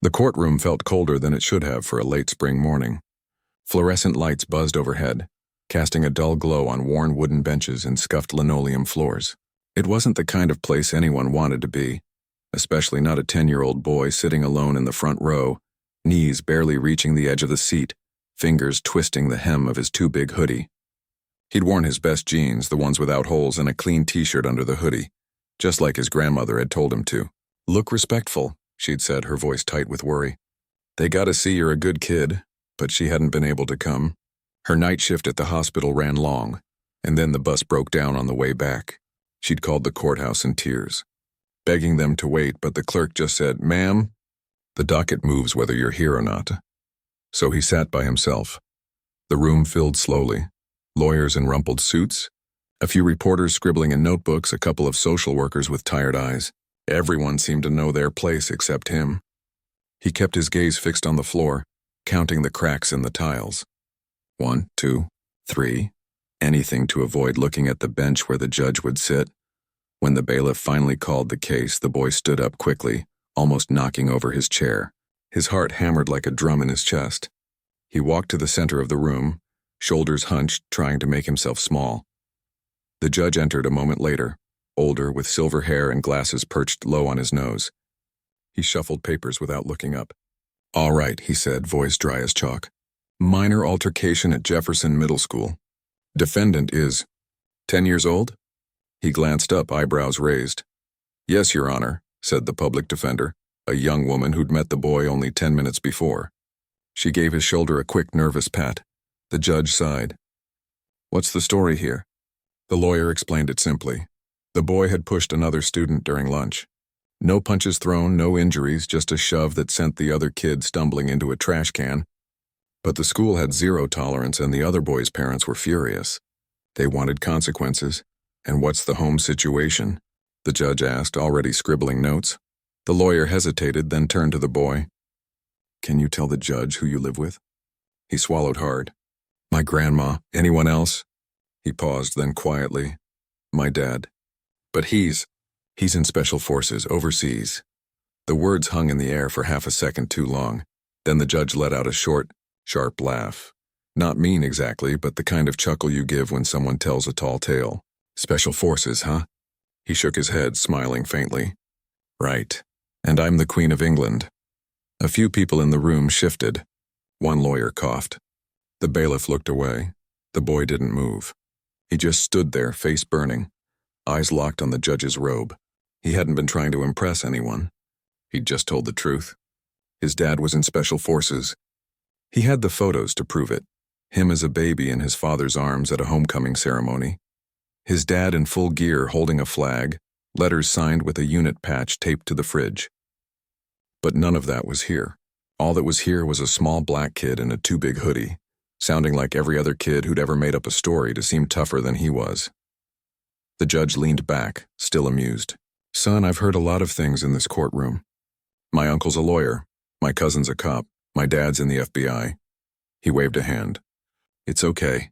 The courtroom felt colder than it should have for a late spring morning. Fluorescent lights buzzed overhead, casting a dull glow on worn wooden benches and scuffed linoleum floors. It wasn't the kind of place anyone wanted to be, especially not a 10-year-old boy sitting alone in the front row, knees barely reaching the edge of the seat, fingers twisting the hem of his too big hoodie. He'd worn his best jeans, the ones without holes, and a clean t-shirt under the hoodie, just like his grandmother had told him to. "Look respectful," she'd said, her voice tight with worry. "They gotta see you're a good kid," but she hadn't been able to come. Her night shift at the hospital ran long, and then the bus broke down on the way back. She'd called the courthouse in tears, begging them to wait, but the clerk just said, "Ma'am, the docket moves whether you're here or not." So he sat by himself. The room filled slowly. Lawyers in rumpled suits, a few reporters scribbling in notebooks, a couple of social workers with tired eyes. Everyone seemed to know their place except him. He kept his gaze fixed on the floor, counting the cracks in the tiles. 1, 2, 3, anything to avoid looking at the bench where the judge would sit. When the bailiff finally called the case, the boy stood up quickly, almost knocking over his chair. His heart hammered like a drum in his chest. He walked to the center of the room, shoulders hunched, trying to make himself small. The judge entered a moment later, older, with silver hair and glasses perched low on his nose. He shuffled papers without looking up. "All right," he said, voice dry as chalk. "Minor altercation at Jefferson Middle School. Defendant is 10 years old?" He glanced up, eyebrows raised. "Yes, Your Honor," said the public defender, a young woman who'd met the boy only 10 minutes before. She gave his shoulder a quick, nervous pat. The judge sighed. "What's the story here?" The lawyer explained it simply. The boy had pushed another student during lunch. No punches thrown, no injuries, just a shove that sent the other kid stumbling into a trash can. But the school had zero tolerance, and the other boy's parents were furious. They wanted consequences. "And what's the home situation?" the judge asked, already scribbling notes. The lawyer hesitated, then turned to the boy. "Can you tell the judge who you live with?" He swallowed hard. "My grandma. Anyone else?" He paused, then quietly, "My dad. But he's in special forces, overseas." The words hung in the air for half a second too long. Then the judge let out a short, sharp laugh. Not mean exactly, but the kind of chuckle you give when someone tells a tall tale. "Special forces, huh?" He shook his head, smiling faintly. "Right. And I'm the Queen of England." A few people in the room shifted. One lawyer coughed. The bailiff looked away. The boy didn't move. He just stood there, face burning, eyes locked on the judge's robe. He hadn't been trying to impress anyone. He'd just told the truth. His dad was in special forces. He had the photos to prove it. Him as a baby in his father's arms at a homecoming ceremony. His dad in full gear holding a flag, letters signed with a unit patch taped to the fridge. But none of that was here. All that was here was a small black kid in a too big hoodie, sounding like every other kid who'd ever made up a story to seem tougher than he was. The judge leaned back, still amused. "Son, I've heard a lot of things in this courtroom. My uncle's a lawyer, my cousin's a cop, my dad's in the FBI. He waved a hand. "It's okay.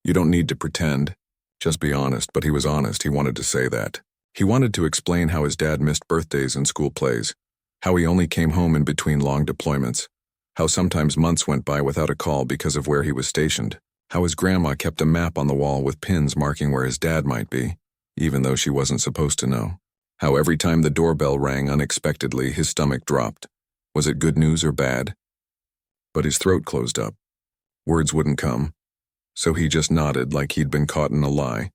You don't need to pretend. Just be honest." But he was honest. He wanted to say that. He wanted to explain how his dad missed birthdays and school plays, how he only came home in between long deployments, how sometimes months went by without a call because of where he was stationed, how his grandma kept a map on the wall with pins marking where his dad might be, even though she wasn't supposed to know, how every time the doorbell rang unexpectedly, his stomach dropped. Was it good news or bad? But his throat closed up. Words wouldn't come, so he just nodded like he'd been caught in a lie.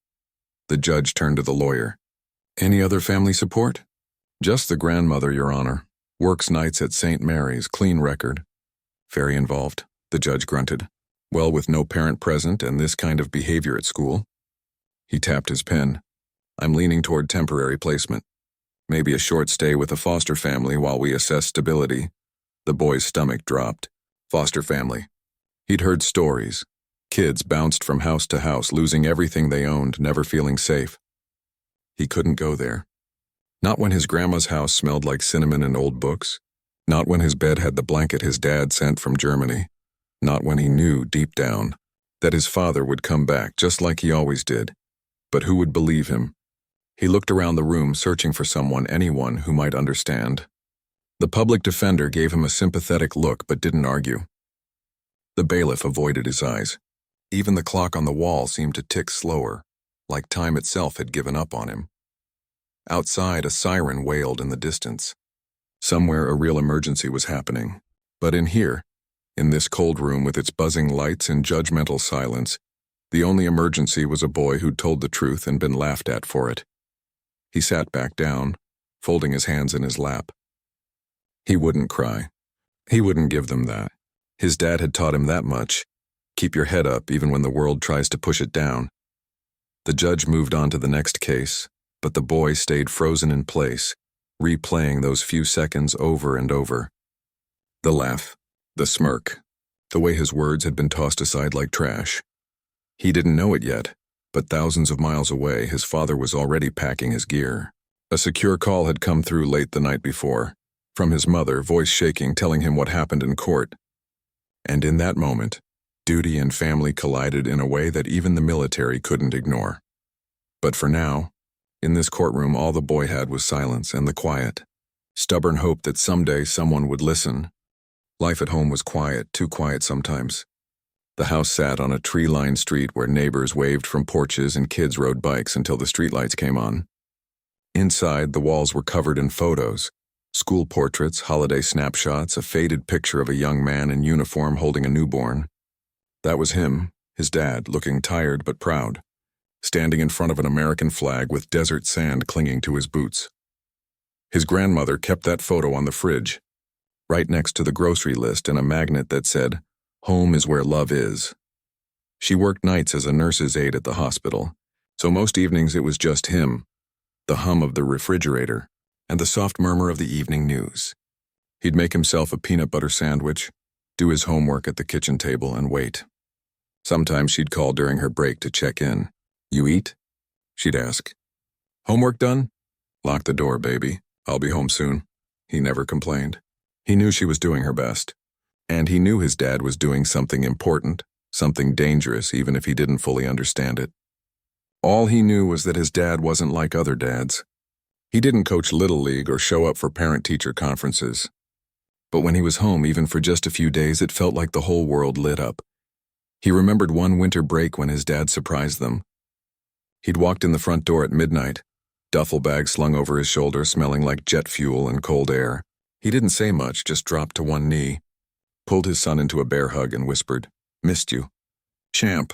The judge turned to the lawyer. "Any other family support?" "Just the grandmother, Your Honor. Works nights at St. Mary's, clean record." "Very involved," the judge grunted. "Well, with no parent present and this kind of behavior at school." He tapped his pen. "I'm leaning toward temporary placement. Maybe a short stay with a foster family while we assess stability." The boy's stomach dropped. Foster family. He'd heard stories. Kids bounced from house to house, losing everything they owned, never feeling safe. He couldn't go there. Not when his grandma's house smelled like cinnamon and old books. Not when his bed had the blanket his dad sent from Germany. Not when he knew, deep down, that his father would come back just like he always did. But who would believe him? He looked around the room, searching for someone, anyone who might understand. The public defender gave him a sympathetic look but didn't argue. The bailiff avoided his eyes. Even the clock on the wall seemed to tick slower, like time itself had given up on him. Outside, a siren wailed in the distance. Somewhere a real emergency was happening. But in here, in this cold room with its buzzing lights and judgmental silence, the only emergency was a boy who'd told the truth and been laughed at for it. He sat back down, folding his hands in his lap. He wouldn't cry. He wouldn't give them that. His dad had taught him that much. Keep your head up even when the world tries to push it down. The judge moved on to the next case, but the boy stayed frozen in place, replaying those few seconds over and over. The laugh, the smirk, the way his words had been tossed aside like trash. He didn't know it yet, but thousands of miles away, his father was already packing his gear. A secure call had come through late the night before, from his mother, voice shaking, telling him what happened in court. And in that moment, duty and family collided in a way that even the military couldn't ignore. But for now, in this courtroom, all the boy had was silence and the quiet. Stubborn hope that someday someone would listen. Life at home was quiet, too quiet sometimes. The house sat on a tree-lined street where neighbors waved from porches and kids rode bikes until the streetlights came on. Inside, the walls were covered in photos. School portraits, holiday snapshots, a faded picture of a young man in uniform holding a newborn. That was him, his dad, looking tired but proud, standing in front of an American flag with desert sand clinging to his boots. His grandmother kept that photo on the fridge, right next to the grocery list and a magnet that said, "Home is where love is." She worked nights as a nurse's aide at the hospital, so most evenings it was just him, the hum of the refrigerator, and the soft murmur of the evening news. He'd make himself a peanut butter sandwich, do his homework at the kitchen table, and wait. Sometimes she'd call during her break to check in. "You eat?" she'd ask. "Homework done?" "Lock the door, baby. I'll be home soon." He never complained. He knew she was doing her best. And he knew his dad was doing something important, something dangerous, even if he didn't fully understand it. All he knew was that his dad wasn't like other dads. He didn't coach Little League or show up for parent-teacher conferences. But when he was home, even for just a few days, it felt like the whole world lit up. He remembered one winter break when his dad surprised them. He'd walked in the front door at midnight, duffel bag slung over his shoulder, smelling like jet fuel and cold air. He didn't say much, just dropped to one knee, pulled his son into a bear hug and whispered, "Missed you." Champ.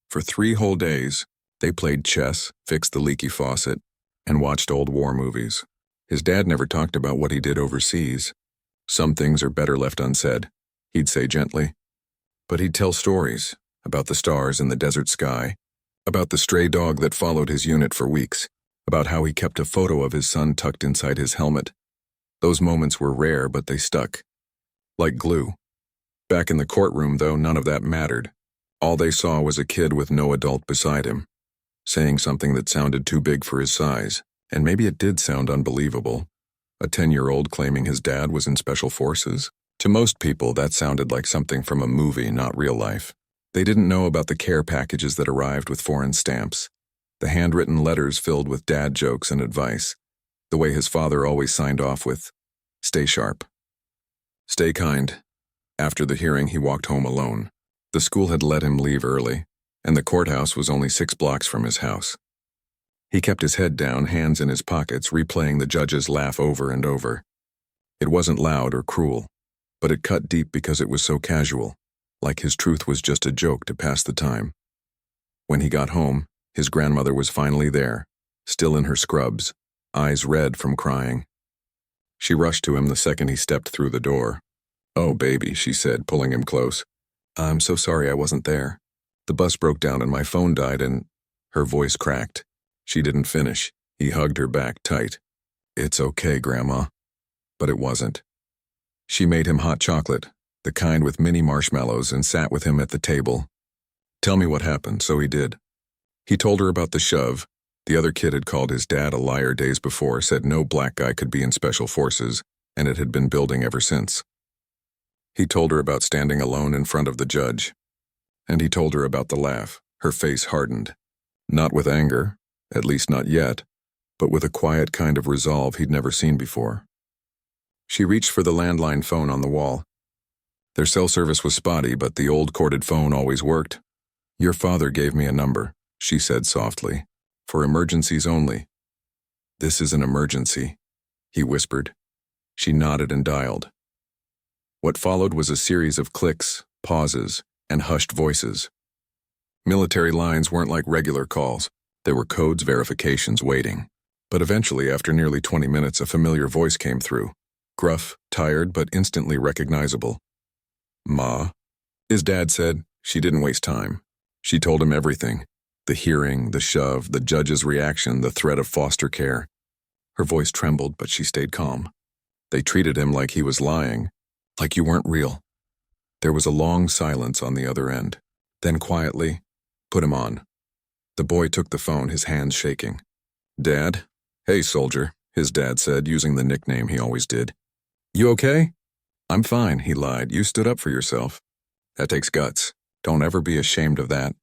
For 3 whole days, they played chess, fixed the leaky faucet, and watched old war movies. His dad never talked about what he did overseas. "Some things are better left unsaid," he'd say gently. But he'd tell stories about the stars in the desert sky, about the stray dog that followed his unit for weeks, about how he kept a photo of his son tucked inside his helmet. Those moments were rare, but they stuck. Like glue. Back in the courtroom, though, none of that mattered. All they saw was a kid with no adult beside him, saying something that sounded too big for his size, and maybe it did sound unbelievable. A 10-year-old claiming his dad was in special forces. To most people, that sounded like something from a movie, not real life. They didn't know about the care packages that arrived with foreign stamps, the handwritten letters filled with dad jokes and advice, the way his father always signed off with, "Stay sharp. Stay kind." After the hearing, he walked home alone. The school had let him leave early, and the courthouse was only 6 blocks from his house. He kept his head down, hands in his pockets, replaying the judge's laugh over and over. It wasn't loud or cruel, but it cut deep because it was so casual, like his truth was just a joke to pass the time. When he got home, his grandmother was finally there, still in her scrubs, eyes red from crying. She rushed to him the second he stepped through the door. "Oh, baby," she said, pulling him close. "I'm so sorry I wasn't there. The bus broke down and my phone died and—" Her voice cracked. She didn't finish. He hugged her back tight. "It's okay, Grandma." But it wasn't. She made him hot chocolate, the kind with mini marshmallows, and sat with him at the table. "Tell me what happened," so he did. He told her about the shove. The other kid had called his dad a liar days before, said no black guy could be in special forces, and it had been building ever since. He told her about standing alone in front of the judge. And he told her about the laugh. Her face hardened. Not with anger, at least not yet, but with a quiet kind of resolve he'd never seen before. She reached for the landline phone on the wall. Their cell service was spotty, but the old corded phone always worked. "Your father gave me a number," she said softly. "For emergencies only." "This is an emergency," he whispered. She nodded and dialed. What followed was a series of clicks, pauses, and hushed voices. Military lines weren't like regular calls. They were codes, verifications, waiting. But eventually, after nearly 20 minutes, a familiar voice came through. Gruff, tired, but instantly recognizable. "Ma?" His dad said. She didn't waste time. She told him everything. The hearing, the shove, the judge's reaction, the threat of foster care. Her voice trembled, but she stayed calm. They treated him like he was lying, like you weren't real. There was a long silence on the other end. Then quietly, "Put him on." The boy took the phone, his hands shaking. "Dad?" "Hey, soldier," his dad said, using the nickname he always did. "You okay?" "I'm fine," he lied. "You stood up for yourself. That takes guts. Don't ever be ashamed of that."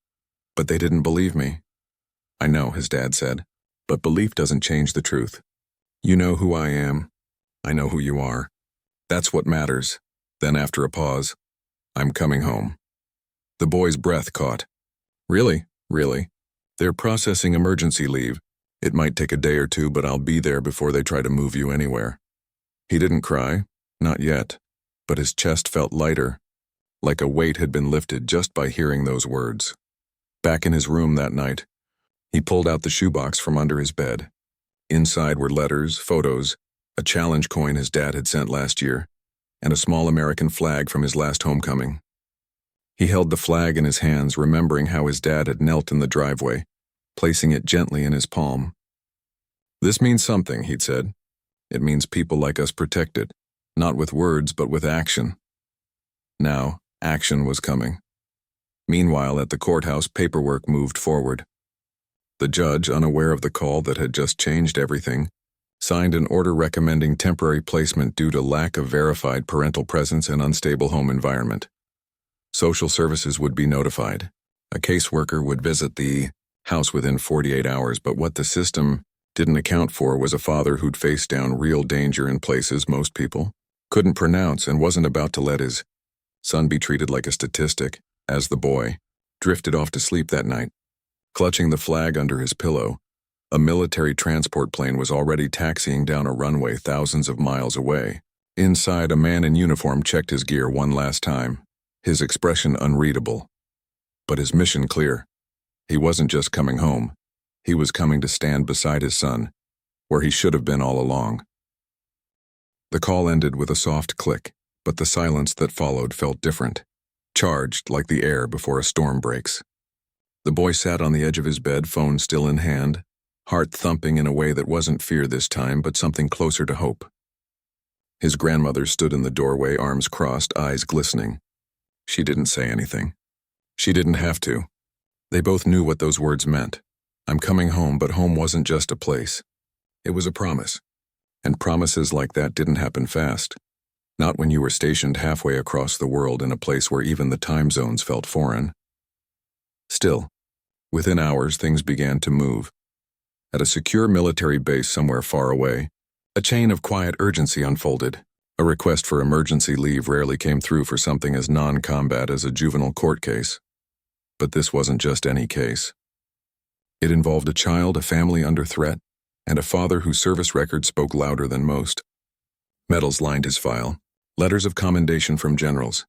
"But they didn't believe me." "I know," his dad said, "but belief doesn't change the truth. You know who I am. I know who you are. That's what matters." Then after a pause, "I'm coming home." The boy's breath caught. "Really? Really? They're processing emergency leave. It might take a day or two, but I'll be there before they try to move you anywhere." He didn't cry, not yet, but his chest felt lighter, like a weight had been lifted just by hearing those words. Back in his room that night, he pulled out the shoebox from under his bed. Inside were letters, photos, a challenge coin his dad had sent last year, and a small American flag from his last homecoming. He held the flag in his hands, remembering how his dad had knelt in the driveway, placing it gently in his palm. "This means something," he'd said. "It means people like us protected, not with words, but with action." Now, action was coming. Meanwhile, at the courthouse, paperwork moved forward. The judge, unaware of the call that had just changed everything, signed an order recommending temporary placement due to lack of verified parental presence and unstable home environment. Social services would be notified. A caseworker would visit the house within 48 hours, but what the system didn't account for was a father who'd faced down real danger in places most people couldn't pronounce and wasn't about to let his son be treated like a statistic, as the boy drifted off to sleep that night. Clutching the flag under his pillow, a military transport plane was already taxiing down a runway thousands of miles away. Inside, a man in uniform checked his gear one last time, his expression unreadable, but his mission clear. He wasn't just coming home. He was coming to stand beside his son, where he should have been all along. The call ended with a soft click, but the silence that followed felt different, charged like the air before a storm breaks. The boy sat on the edge of his bed, phone still in hand, heart thumping in a way that wasn't fear this time, but something closer to hope. His grandmother stood in the doorway, arms crossed, eyes glistening. She didn't say anything. She didn't have to. They both knew what those words meant. I'm coming home, but home wasn't just a place. It was a promise. And promises like that didn't happen fast. Not when you were stationed halfway across the world in a place where even the time zones felt foreign. Still, within hours, things began to move. At a secure military base somewhere far away, a chain of quiet urgency unfolded. A request for emergency leave rarely came through for something as non-combat as a juvenile court case. But this wasn't just any case. It involved a child, a family under threat, and a father whose service record spoke louder than most. Medals lined his file, letters of commendation from generals,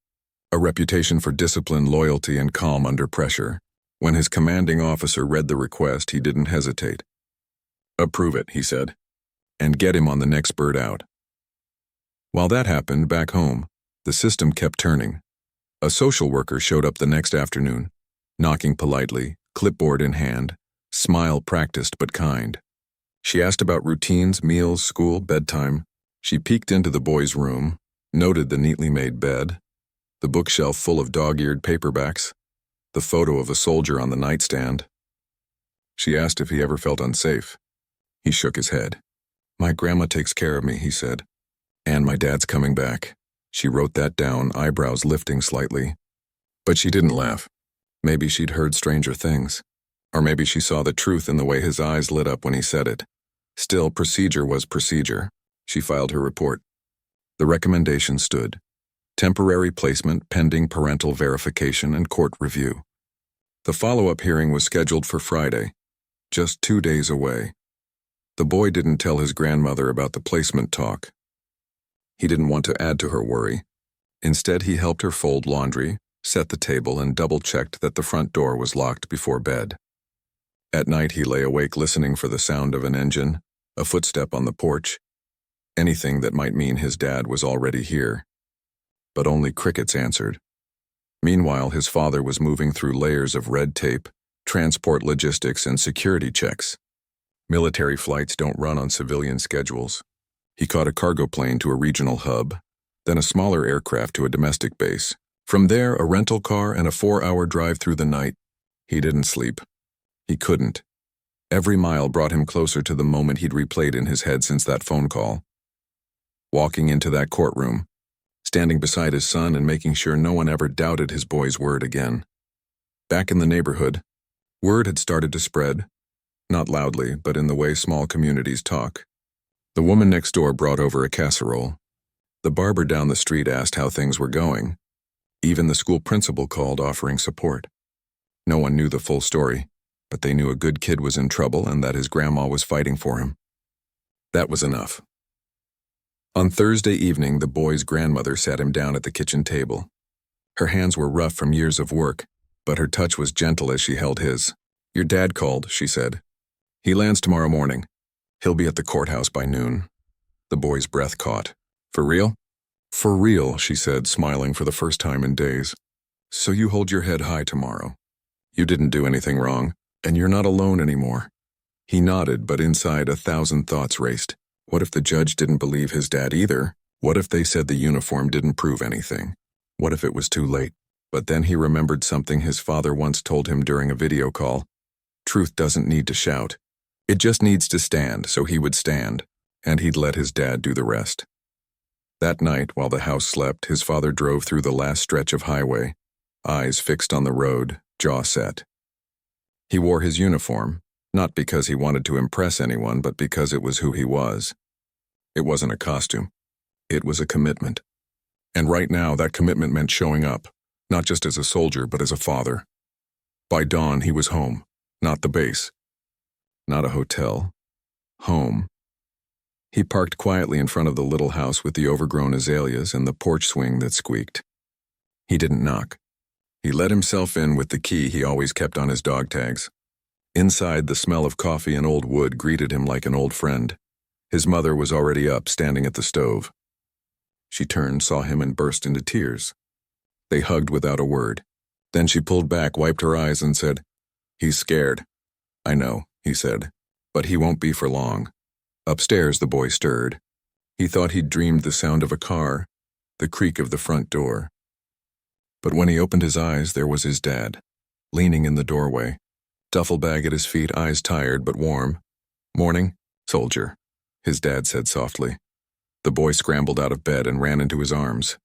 a reputation for discipline, loyalty, and calm under pressure. When his commanding officer read the request, he didn't hesitate. "Approve it," he said, "and get him on the next bird out." While that happened, back home, the system kept turning. A social worker showed up the next afternoon, knocking politely, clipboard in hand, smile practiced but kind. She asked about routines, meals, school, bedtime. She peeked into the boy's room, noted the neatly made bed, the bookshelf full of dog-eared paperbacks, the photo of a soldier on the nightstand. She asked if he ever felt unsafe. He shook his head. "My grandma takes care of me," he said. "And my dad's coming back." She wrote that down, eyebrows lifting slightly. But she didn't laugh. Maybe she'd heard stranger things. Or maybe she saw the truth in the way his eyes lit up when he said it. Still, procedure was procedure. She filed her report. The recommendation stood: temporary placement pending parental verification and court review. The follow-up hearing was scheduled for Friday, just 2 days away. The boy didn't tell his grandmother about the placement talk. He didn't want to add to her worry. Instead, he helped her fold laundry, set the table, and double-checked that the front door was locked before bed. At night, he lay awake listening for the sound of an engine, a footstep on the porch, anything that might mean his dad was already here. But only crickets answered. Meanwhile, his father was moving through layers of red tape, transport logistics, and security checks. Military flights don't run on civilian schedules. He caught a cargo plane to a regional hub, then a smaller aircraft to a domestic base. From there, a rental car and a 4-hour drive through the night. He didn't sleep. He couldn't. Every mile brought him closer to the moment he'd replayed in his head since that phone call. Walking into that courtroom, standing beside his son and making sure no one ever doubted his boy's word again. Back in the neighborhood, word had started to spread, not loudly, but in the way small communities talk. The woman next door brought over a casserole. The barber down the street asked how things were going. Even the school principal called, offering support. No one knew the full story, but they knew a good kid was in trouble and that his grandma was fighting for him. That was enough. On Thursday evening, the boy's grandmother sat him down at the kitchen table. Her hands were rough from years of work, but her touch was gentle as she held his. "Your dad called," she said. "He lands tomorrow morning. He'll be at the courthouse by noon." The boy's breath caught. "For real?" "For real," she said, smiling for the first time in days. "So you hold your head high tomorrow. You didn't do anything wrong, and you're not alone anymore." He nodded, but inside 1,000 thoughts raced. What if the judge didn't believe his dad either? What if they said the uniform didn't prove anything? What if it was too late? But then he remembered something his father once told him during a video call. Truth doesn't need to shout. It just needs to stand, so he would stand, and he'd let his dad do the rest. That night, while the house slept, his father drove through the last stretch of highway, eyes fixed on the road, jaw set. He wore his uniform, not because he wanted to impress anyone, but because it was who he was. It wasn't a costume. It was a commitment. And right now, that commitment meant showing up, not just as a soldier, but as a father. By dawn, he was home, not the base. Not a hotel. Home. He parked quietly in front of the little house with the overgrown azaleas and the porch swing that squeaked. He didn't knock. He let himself in with the key he always kept on his dog tags. Inside, the smell of coffee and old wood greeted him like an old friend. His mother was already up, standing at the stove. She turned, saw him, and burst into tears. They hugged without a word. Then she pulled back, wiped her eyes, and said, "He's scared." "I know," he said, "but he won't be for long." Upstairs, the boy stirred. He thought he'd dreamed the sound of a car, the creak of the front door. But when he opened his eyes, there was his dad, leaning in the doorway, duffel bag at his feet, eyes tired but warm. "Morning, soldier," his dad said softly. The boy scrambled out of bed and ran into his arms.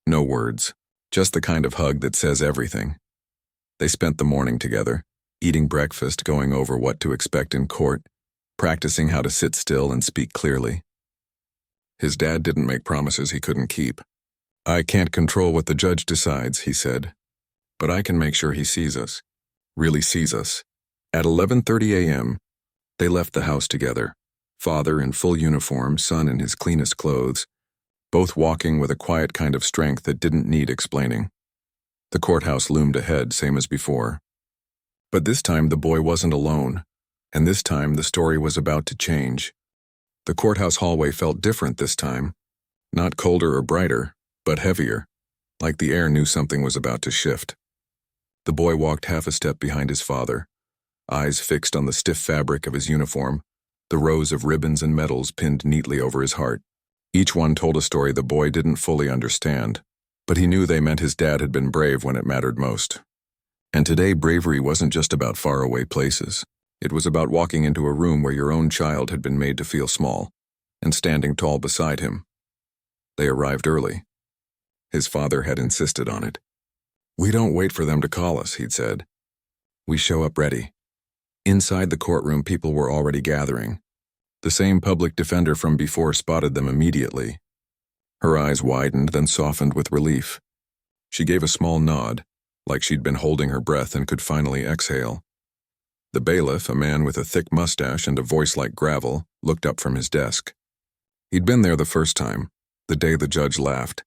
No words, just the kind of hug that says everything. They spent the morning together, eating breakfast, going over what to expect in court, practicing how to sit still and speak clearly. His dad didn't make promises he couldn't keep. "I can't control what the judge decides," he said, "but I can make sure he sees us, really sees us." At 11:30 a.m., they left the house together, father in full uniform, son in his cleanest clothes, both walking with a quiet kind of strength that didn't need explaining. The courthouse loomed ahead, same as before. But this time the boy wasn't alone, and this time the story was about to change. The courthouse hallway felt different this time, not colder or brighter, but heavier, like the air knew something was about to shift. The boy walked half a step behind his father, eyes fixed on the stiff fabric of his uniform, the rows of ribbons and medals pinned neatly over his heart. Each one told a story the boy didn't fully understand, but he knew they meant his dad had been brave when it mattered most. And today, bravery wasn't just about faraway places. It was about walking into a room where your own child had been made to feel small, and standing tall beside him. They arrived early. His father had insisted on it. "We don't wait for them to call us," he'd said. "We show up ready." Inside the courtroom, people were already gathering. The same public defender from before spotted them immediately. Her eyes widened, then softened with relief. She gave a small nod, like she'd been holding her breath and could finally exhale. The bailiff, a man with a thick mustache and a voice like gravel, looked up from his desk. He'd been there the first time, the day the judge laughed.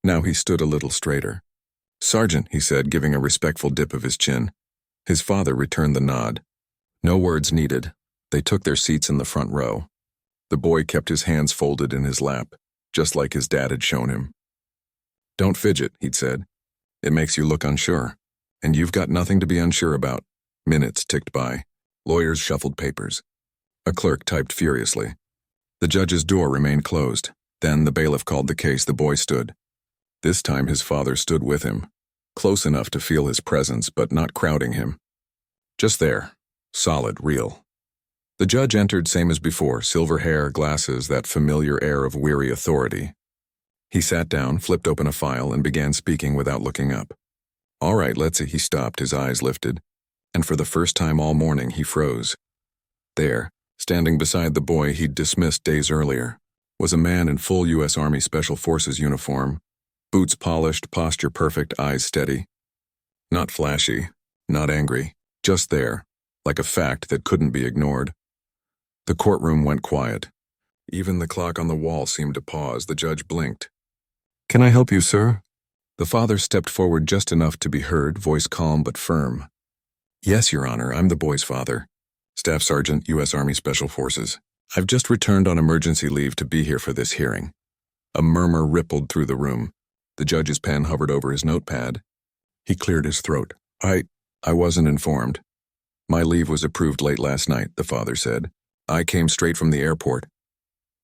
Now he stood a little straighter. "Sergeant," he said, giving a respectful dip of his chin. His father returned the nod. No words needed. They took their seats in the front row. The boy kept his hands folded in his lap, just like his dad had shown him. "Don't fidget," he'd said. "It makes you look unsure. And you've got nothing to be unsure about." Minutes ticked by. Lawyers shuffled papers. A clerk typed furiously. The judge's door remained closed. Then the bailiff called the case. The boy stood. This time his father stood with him, close enough to feel his presence but not crowding him. Just there, solid, real. The judge entered same as before, silver hair, glasses, that familiar air of weary authority. He sat down, flipped open a file, and began speaking without looking up. "All right, let's see." He stopped, his eyes lifted, and for the first time all morning he froze. There, standing beside the boy he'd dismissed days earlier, was a man in full U.S. Army Special Forces uniform, boots polished, posture perfect, eyes steady. Not flashy, not angry, just there, like a fact that couldn't be ignored. The courtroom went quiet. Even the clock on the wall seemed to pause. The judge blinked. "Can I help you, sir?" The father stepped forward just enough to be heard, voice calm but firm. "Yes, Your Honor, I'm the boy's father. Staff Sergeant, U.S. Army Special Forces. I've just returned on emergency leave to be here for this hearing." A murmur rippled through the room. The judge's pen hovered over his notepad. He cleared his throat. I wasn't informed. My leave was approved late last night," the father said. "I came straight from the airport."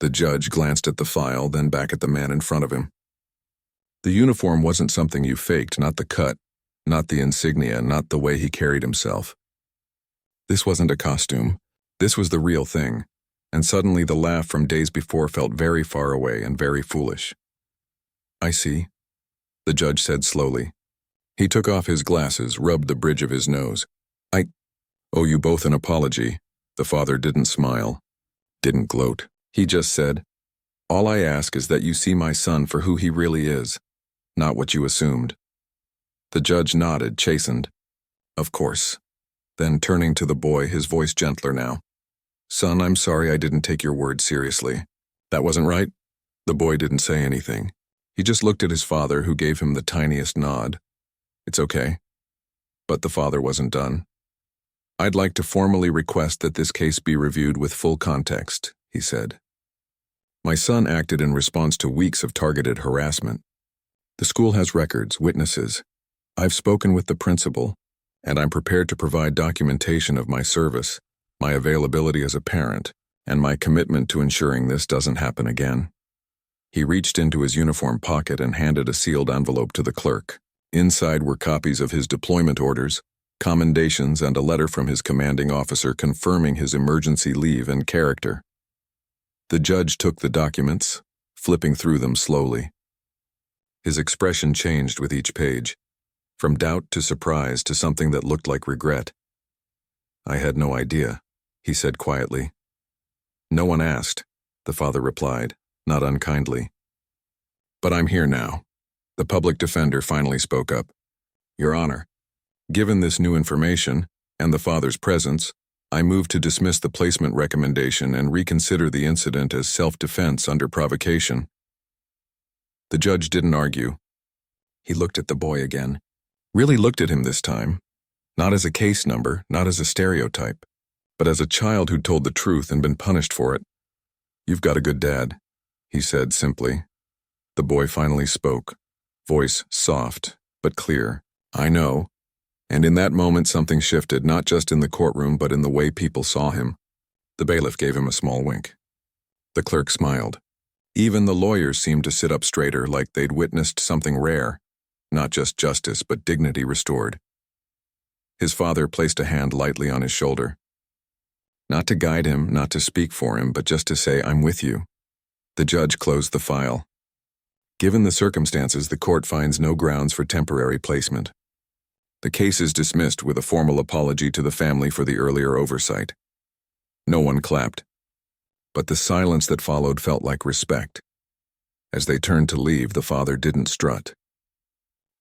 The judge glanced at the file, then back at the man in front of him. The uniform wasn't something you faked, not the cut, not the insignia, not the way he carried himself. This wasn't a costume. This was the real thing, and suddenly the laugh from days before felt very far away and very foolish. "I see," the judge said slowly. He took off his glasses, rubbed the bridge of his nose. "I owe you both an apology." The father didn't smile, didn't gloat. He just said, "All I ask is that you see my son for who he really is, not what you assumed." The judge nodded, chastened. "Of course." Then turning to the boy, his voice gentler now. "Son, I'm sorry I didn't take your word seriously. That wasn't right?" The boy didn't say anything. He just looked at his father, who gave him the tiniest nod. "It's okay." But the father wasn't done. "I'd like to formally request that this case be reviewed with full context," he said. "My son acted in response to weeks of targeted harassment. The school has records, witnesses. I've spoken with the principal, and I'm prepared to provide documentation of my service, my availability as a parent, and my commitment to ensuring this doesn't happen again." He reached into his uniform pocket and handed a sealed envelope to the clerk. Inside were copies of his deployment orders, commendations, and a letter from his commanding officer confirming his emergency leave and character. The judge took the documents, flipping through them slowly. His expression changed with each page, from doubt to surprise to something that looked like regret. "I had no idea," he said quietly. "No one asked," the father replied, not unkindly. "But I'm here now." The public defender finally spoke up. "Your Honor, given this new information, and the father's presence, I move to dismiss the placement recommendation and reconsider the incident as self-defense under provocation." The judge didn't argue. He looked at the boy again. Really looked at him this time. Not as a case number, not as a stereotype, but as a child who'd told the truth and been punished for it. "You've got a good dad," he said simply. The boy finally spoke, voice soft but clear. "I know." And in that moment something shifted, not just in the courtroom but in the way people saw him. The bailiff gave him a small wink. The clerk smiled. Even the lawyers seemed to sit up straighter, like they'd witnessed something rare, not just justice but dignity restored. His father placed a hand lightly on his shoulder. Not to guide him, not to speak for him, but just to say, "I'm with you." The judge closed the file. Given the circumstances, the court finds no grounds for temporary placement. The case is dismissed with a formal apology to the family for the earlier oversight. No one clapped, but the silence that followed felt like respect. As they turned to leave, the father didn't strut.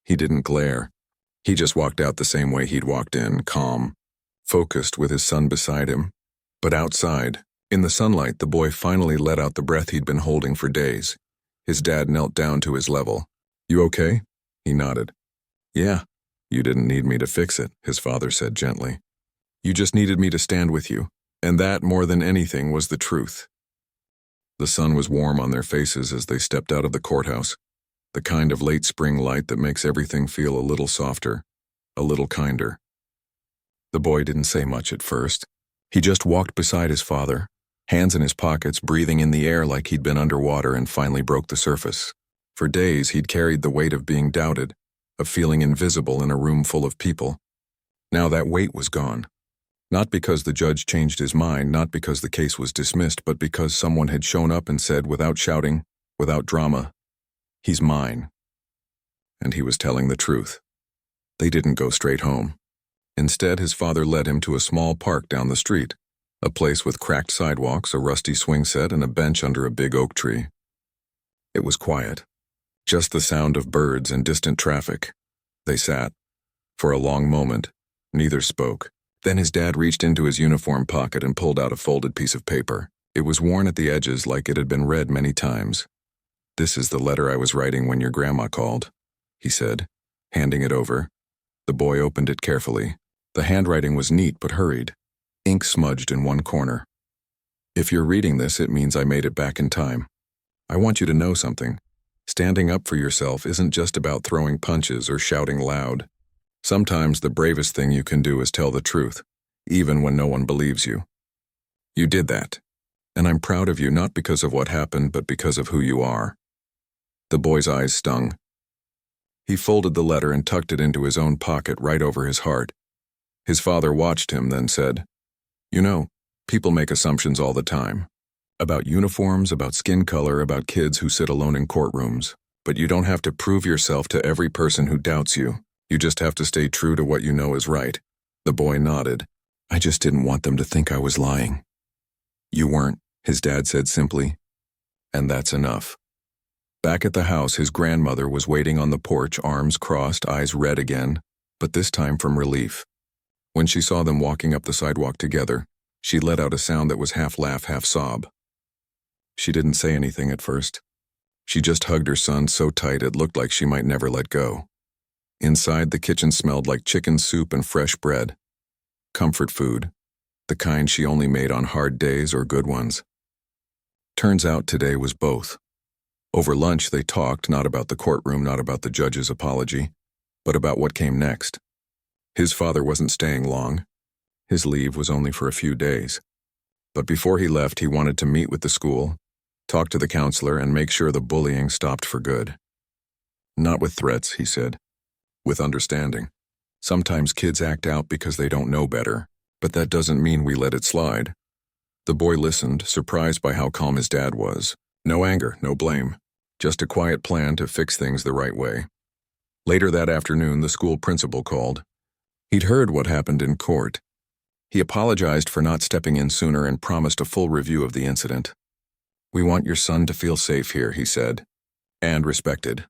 He didn't glare. He just walked out the same way he'd walked in, calm, focused with his son beside him. But outside, in the sunlight, the boy finally let out the breath he'd been holding for days. His dad knelt down to his level. "You okay?" He nodded. "Yeah. You didn't need me to fix it," his father said gently. "You just needed me to stand with you, and that, more than anything, was the truth." The sun was warm on their faces as they stepped out of the courthouse, the kind of late spring light that makes everything feel a little softer, a little kinder. The boy didn't say much at first. He just walked beside his father, hands in his pockets, breathing in the air like he'd been underwater, and finally broke the surface. For days, he'd carried the weight of being doubted, of feeling invisible in a room full of people. Now that weight was gone. Not because the judge changed his mind, not because the case was dismissed, but because someone had shown up and said, without shouting, without drama, "He's mine." And he was telling the truth. They didn't go straight home. Instead, his father led him to a small park down the street, a place with cracked sidewalks, a rusty swing set, and a bench under a big oak tree. It was quiet, just the sound of birds and distant traffic. They sat. For a long moment, neither spoke. Then his dad reached into his uniform pocket and pulled out a folded piece of paper. It was worn at the edges like it had been read many times. "This is the letter I was writing when your grandma called," he said, handing it over. The boy opened it carefully. The handwriting was neat but hurried, ink smudged in one corner. "If you're reading this, it means I made it back in time. I want you to know something. Standing up for yourself isn't just about throwing punches or shouting loud. Sometimes the bravest thing you can do is tell the truth, even when no one believes you. You did that, and I'm proud of you, not because of what happened, but because of who you are." The boy's eyes stung. He folded the letter and tucked it into his own pocket right over his heart. His father watched him, then said, "You know, people make assumptions all the time. About uniforms, about skin color, about kids who sit alone in courtrooms. But you don't have to prove yourself to every person who doubts you. You just have to stay true to what you know is right." The boy nodded. "I just didn't want them to think I was lying." "You weren't," his dad said simply. "And that's enough." Back at the house, his grandmother was waiting on the porch, arms crossed, eyes red again, but this time from relief. When she saw them walking up the sidewalk together, she let out a sound that was half laugh, half sob. She didn't say anything at first. She just hugged her son so tight it looked like she might never let go. Inside, the kitchen smelled like chicken soup and fresh bread. Comfort food, the kind she only made on hard days or good ones. Turns out today was both. Over lunch, they talked not about the courtroom, not about the judge's apology, but about what came next. His father wasn't staying long. His leave was only for a few days. But before he left, he wanted to meet with the school, talk to the counselor, and make sure the bullying stopped for good. "Not with threats," he said. "With understanding. Sometimes kids act out because they don't know better, but that doesn't mean we let it slide." The boy listened, surprised by how calm his dad was. No anger, no blame. Just a quiet plan to fix things the right way. Later that afternoon, the school principal called. He'd heard what happened in court. He apologized for not stepping in sooner and promised a full review of the incident. "We want your son to feel safe here," he said, "and respected."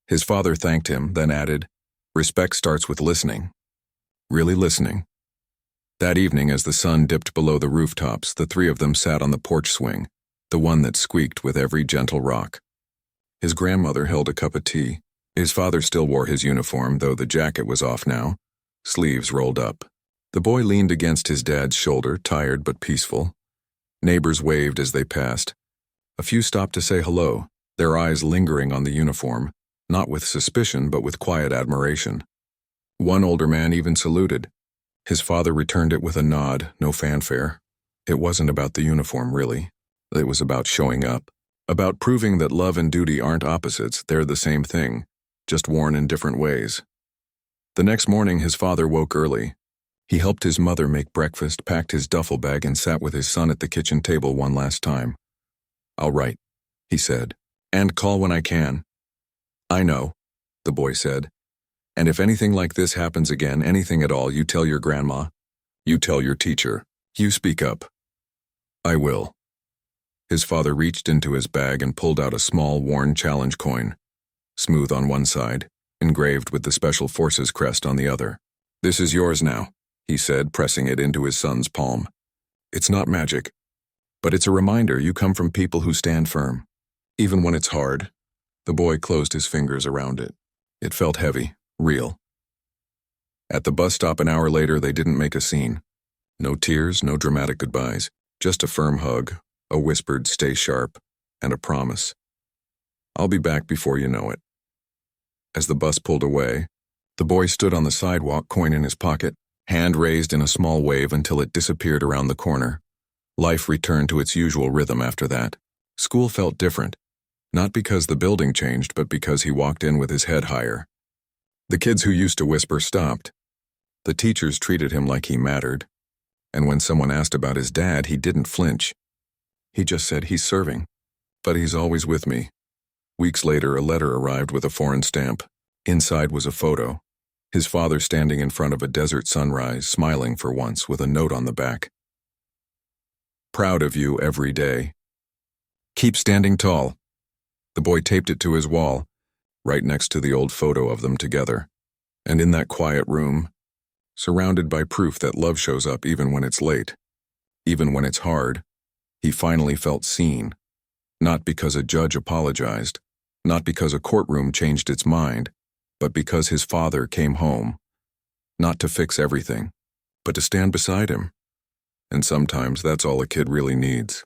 His father thanked him, then added, "Respect starts with listening. Really listening." That evening, as the sun dipped below the rooftops, the three of them sat on the porch swing, the one that squeaked with every gentle rock. His grandmother held a cup of tea. His father still wore his uniform, though the jacket was off now, sleeves rolled up. The boy leaned against his dad's shoulder, tired but peaceful. Neighbors waved as they passed. A few stopped to say hello, their eyes lingering on the uniform, not with suspicion but with quiet admiration. One older man even saluted. His father returned it with a nod, no fanfare. It wasn't about the uniform, really. It was about showing up, about proving that love and duty aren't opposites, they're the same thing, just worn in different ways. The next morning, his father woke early. He helped his mother make breakfast, packed his duffel bag, and sat with his son at the kitchen table one last time. "I'll write," he said, "and call when I can." "I know," the boy said. "And if anything like this happens again, anything at all, you tell your grandma. You tell your teacher. You speak up." "I will." His father reached into his bag and pulled out a small, worn challenge coin, smooth on one side, engraved with the Special Forces crest on the other. "This is yours now," he said, pressing it into his son's palm. "It's not magic, but it's a reminder you come from people who stand firm. Even when it's hard." The boy closed his fingers around it. It felt heavy, real. At the bus stop an hour later, they didn't make a scene. No tears, no dramatic goodbyes, just a firm hug, a whispered "stay sharp," and a promise. "I'll be back before you know it." As the bus pulled away, the boy stood on the sidewalk, coin in his pocket, hand raised in a small wave until it disappeared around the corner. Life returned to its usual rhythm after that. School felt different, not because the building changed, but because he walked in with his head higher. The kids who used to whisper stopped. The teachers treated him like he mattered. And when someone asked about his dad, he didn't flinch. He just said, "He's serving, but he's always with me." Weeks later, a letter arrived with a foreign stamp. Inside was a photo. His father standing in front of a desert sunrise, smiling for once, with a note on the back. "Proud of you every day. Keep standing tall." The boy taped it to his wall, right next to the old photo of them together. And in that quiet room, surrounded by proof that love shows up even when it's late, even when it's hard, he finally felt seen. Not because a judge apologized, not because a courtroom changed its mind, but because his father came home, not to fix everything, but to stand beside him. And sometimes that's all a kid really needs.